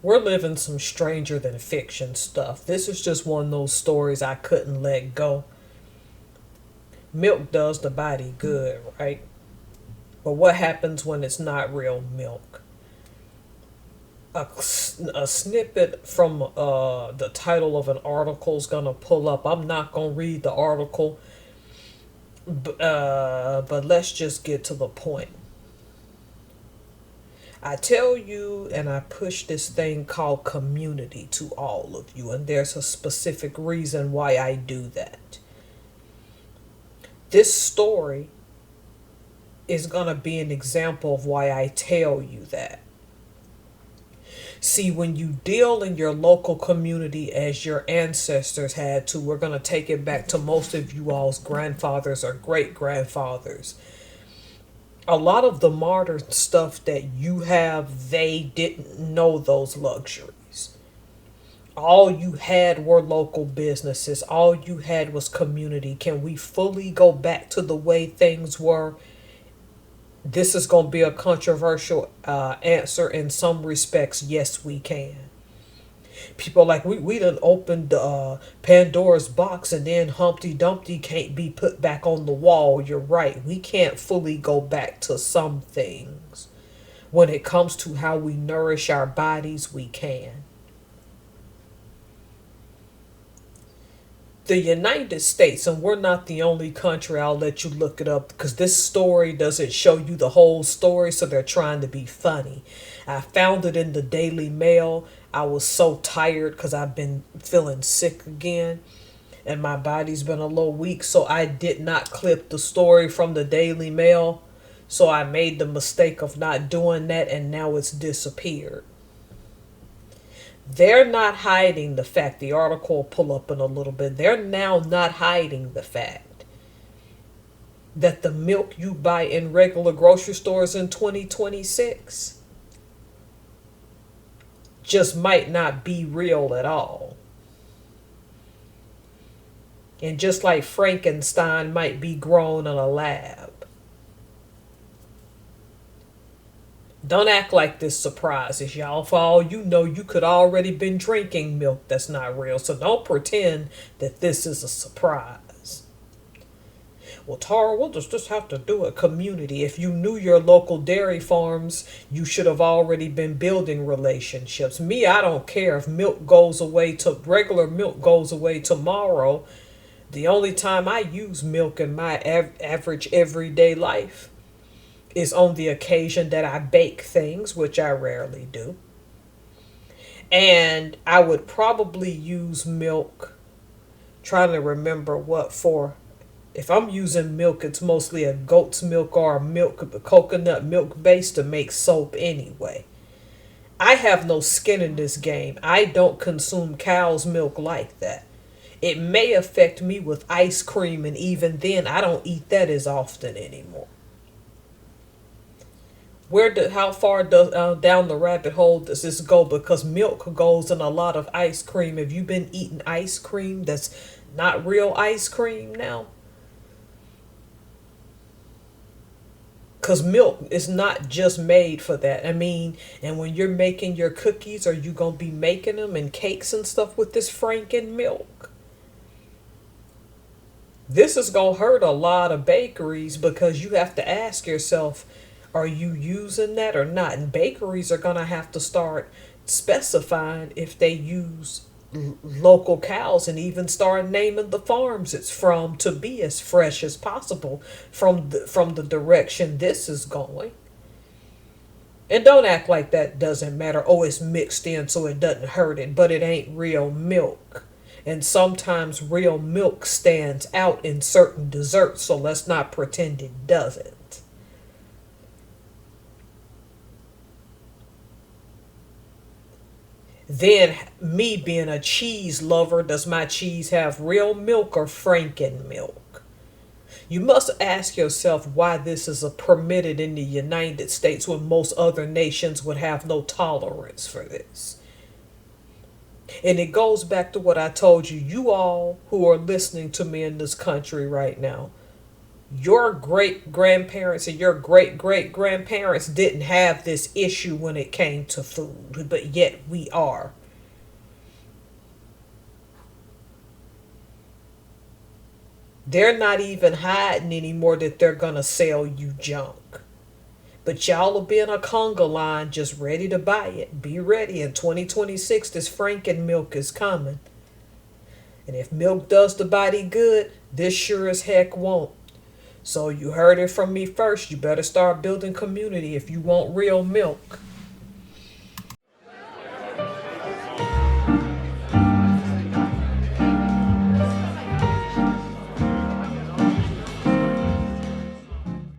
We're living some stranger than fiction stuff. This is just one of those stories I couldn't let go. Milk does the body good, right? But what happens when it's not real milk? A snippet from the title of an article is going to pull up. I'm not going to read the article, but let's just get to the point. I tell you, and I push this thing called community to all of you, and there's a specific reason why I do that. This story is going to be an example of why I tell you that. See, when you deal in your local community as your ancestors had to, we're going to take it back to most of you all's grandfathers or great grandfathers. A lot of the modern stuff that you have, they didn't know those luxuries. All you had were local businesses. All you had was community. Can we fully go back to the way things were? This is going to be a controversial answer in some respects. Yes, we can. People are like, we done opened Pandora's box and then Humpty Dumpty can't be put back on the wall. You're right. We can't fully go back to some things. When it comes to how we nourish our bodies, we can. The United States, and we're not the only country, I'll let you look it up because this story doesn't show you the whole story, so they're trying to be funny. I found it in the Daily Mail. I was so tired because I've been feeling sick again and my body's been a little weak, so I did not clip the story from the Daily Mail. So I made the mistake of not doing that, and now it's disappeared. They're not hiding the fact, the article will pull up in a little bit. They're now not hiding the fact that the milk you buy in regular grocery stores in 2026 just might not be real at all. And just like Frankenstein might be grown in a lab. Don't act like this surprises y'all. For all you know, you could already been drinking milk that's not real. So don't pretend that this is a surprise. Well, Tara, we'll just have to do a community. If you knew your local dairy farms, you should have already been building relationships. Me, I don't care if regular milk goes away tomorrow. The only time I use milk in my average everyday life is on the occasion that I bake things, which I rarely do. And I would probably use milk, trying to remember what for. If I'm using milk, it's mostly a goat's milk or a coconut milk base to make soap anyway. I have no skin in this game. I don't consume cow's milk like that. It may affect me with ice cream, and even then, I don't eat that as often anymore. How far down the rabbit hole does this go? Because milk goes in a lot of ice cream. Have you been eating ice cream that's not real ice cream now? Because milk is not just made for that. I mean, and when you're making your cookies, are you going to be making them and cakes and stuff with this Franken milk? This is going to hurt a lot of bakeries because you have to ask yourself, are you using that or not? And bakeries are going to have to start specifying if they use local cows and even start naming the farms it's from to be as fresh as possible from the direction this is going. And don't act like that doesn't matter. Oh, it's mixed in so it doesn't hurt it, but it ain't real milk. And sometimes real milk stands out in certain desserts, so let's not pretend it doesn't. Then, me being a cheese lover, does my cheese have real milk or Franken milk? You must ask yourself why this is permitted in the United States when most other nations would have no tolerance for this. And it goes back to what I told you. You all who are listening to me in this country right now, Your great grandparents and your great great grandparents didn't have this issue when it came to food, but yet we are. They're not even hiding anymore that they're gonna sell you junk. But y'all will be in a conga line just ready to buy it. Be ready. In 2026, this Franken milk is coming. And if milk does the body good, this sure as heck won't. So you heard it from me first. You better start building community if you want real milk.